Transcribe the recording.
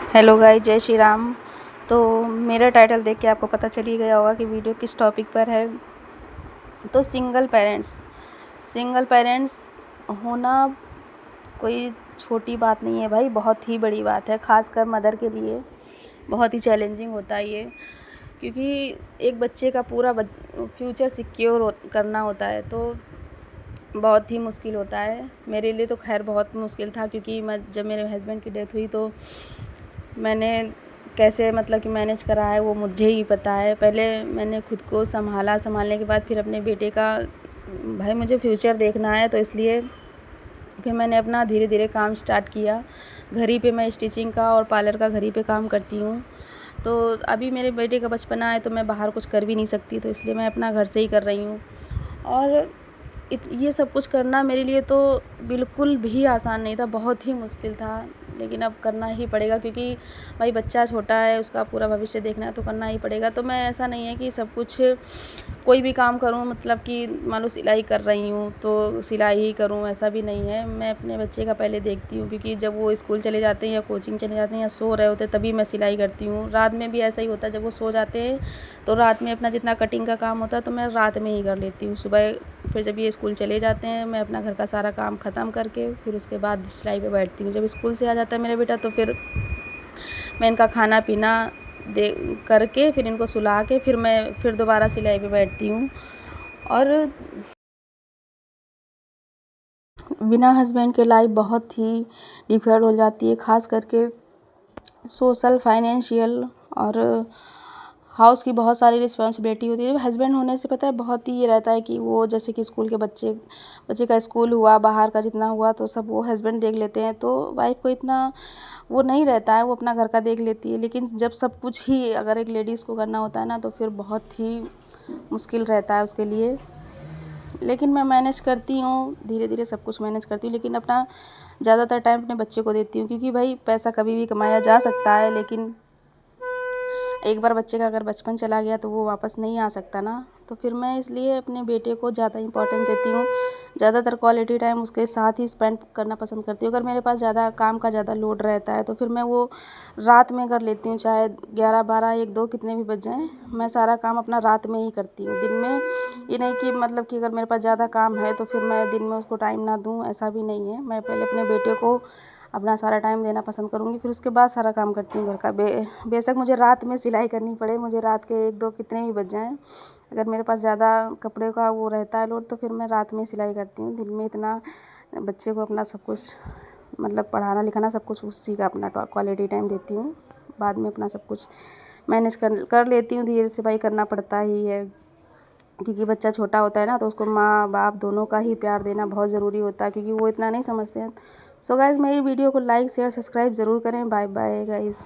Hello guys, जय श्री राम। तो मेरा टाइटल देख के आपको पता चल ही गया होगा कि वीडियो किस टॉपिक पर है। तो सिंगल पेरेंट्स होना कोई छोटी बात नहीं है भाई, बहुत ही बड़ी बात है। ख़ासकर मदर के लिए बहुत ही चैलेंजिंग होता है ये, क्योंकि एक बच्चे का पूरा फ्यूचर सिक्योर करना होता है, तो बहुत ही मुश्किल होता है। मेरे लिए तो खैर बहुत मुश्किल था, क्योंकि जब मेरे हस्बैंड की डेथ हुई तो मैंने कैसे मतलब कि मैनेज करा है वो मुझे ही पता है। पहले मैंने खुद को संभालने के बाद फिर अपने बेटे का, भाई मुझे फ्यूचर देखना है, तो इसलिए फिर मैंने अपना धीरे धीरे काम स्टार्ट किया। घर ही पे मैं स्टिचिंग का और पार्लर का घर ही पे काम करती हूँ। तो अभी मेरे बेटे का बचपना है, तो मैं बाहर कुछ कर भी नहीं सकती, तो इसलिए मैं अपना घर से ही कर रही हूँ। और ये सब कुछ करना मेरे लिए तो बिल्कुल भी आसान नहीं था, बहुत ही मुश्किल था। लेकिन अब करना ही पड़ेगा, क्योंकि भाई बच्चा छोटा है, उसका पूरा भविष्य देखना है, तो करना ही पड़ेगा। तो मैं, ऐसा नहीं है कि सब कुछ कोई भी काम करूं, मतलब कि मान लो सिलाई कर रही हूं तो सिलाई ही करूं, ऐसा भी नहीं है। मैं अपने बच्चे का पहले देखती हूं, क्योंकि जब वो स्कूल चले जाते हैं या कोचिंग चले जाते हैं या सो रहे होते हैं, तभी मैं सिलाई करती हूँ। रात में भी ऐसा ही होता है, जब वो सो जाते हैं तो रात में अपना जितना कटिंग का काम होता है तो मैं रात में ही कर लेती हूँ। सुबह फिर जब ये स्कूल चले जाते हैं, मैं अपना घर का सारा काम ख़त्म करके फिर उसके बाद सिलाई पे बैठती हूँ। जब स्कूल से आ जाता है मेरा बेटा, तो फिर मैं इनका खाना पीना दे करके फिर इनको सुला के फिर मैं फिर दोबारा सिलाई पे बैठती हूँ। और बिना हस्बैंड के लाइफ बहुत ही डिफ़िकल्ट हो जाती है, ख़ास करके सोशल, फाइनेंशियल और हाउस की बहुत सारी रिस्पॉन्सिबिलिटी होती है। हस्बैंड होने से पता है बहुत ही ये रहता है कि वो, जैसे कि स्कूल के बच्चे का स्कूल हुआ, बाहर का जितना हुआ तो सब वो हस्बैंड देख लेते हैं, तो वाइफ़ को इतना वो नहीं रहता है, वो अपना घर का देख लेती है। लेकिन जब सब कुछ ही अगर एक लेडीज़ को करना होता है ना, तो फिर बहुत ही मुश्किल रहता है उसके लिए। लेकिन मैं मैनेज करती हूँ, धीरे धीरे सब कुछ मैनेज करती हूँ, लेकिन अपना ज़्यादातर टाइम अपने बच्चे को देती हूँ, क्योंकि भाई पैसा कभी भी कमाया जा सकता है, लेकिन एक बार बच्चे का अगर बचपन चला गया तो वो वापस नहीं आ सकता ना। तो फिर मैं इसलिए अपने बेटे को ज़्यादा इम्पोर्टेंस देती हूँ, ज़्यादातर क्वालिटी टाइम उसके साथ ही स्पेंड करना पसंद करती हूँ। अगर मेरे पास ज़्यादा काम का ज़्यादा लोड रहता है तो फिर मैं वो रात में कर लेती हूँ, चाहे 11, 12, 1, 2 कितने भी बज जाएँ, मैं सारा काम अपना रात में ही करती हूँ। दिन में ये नहीं कि मतलब कि अगर मेरे पास ज़्यादा काम है तो फिर मैं दिन में उसको टाइम ना दूँ, ऐसा भी नहीं है। मैं पहले अपने बेटे को अपना सारा टाइम देना पसंद करूँगी, फिर उसके बाद सारा काम करती हूँ घर का। बेशक मुझे रात में सिलाई करनी पड़े, मुझे रात के 1, 2 कितने भी बज जाएँ, अगर मेरे पास ज़्यादा कपड़े का वो रहता है लोड, तो फिर मैं रात में सिलाई करती हूँ। दिन में इतना बच्चे को अपना सब कुछ मतलब पढ़ाना लिखाना सब कुछ उसी का अपना क्वालिटी टाइम देती हूँ। बाद में अपना सब कुछ मैनेज कर लेती हूँ, धीरे से भाई करना पड़ता ही है, क्योंकि बच्चा छोटा होता है ना, तो उसको माँ बाप दोनों का ही प्यार देना बहुत ज़रूरी होता है, क्योंकि वो इतना नहीं समझते हैं। सो गाइज़, मेरी वीडियो को लाइक शेयर सब्सक्राइब ज़रूर करें। Bye bye guys.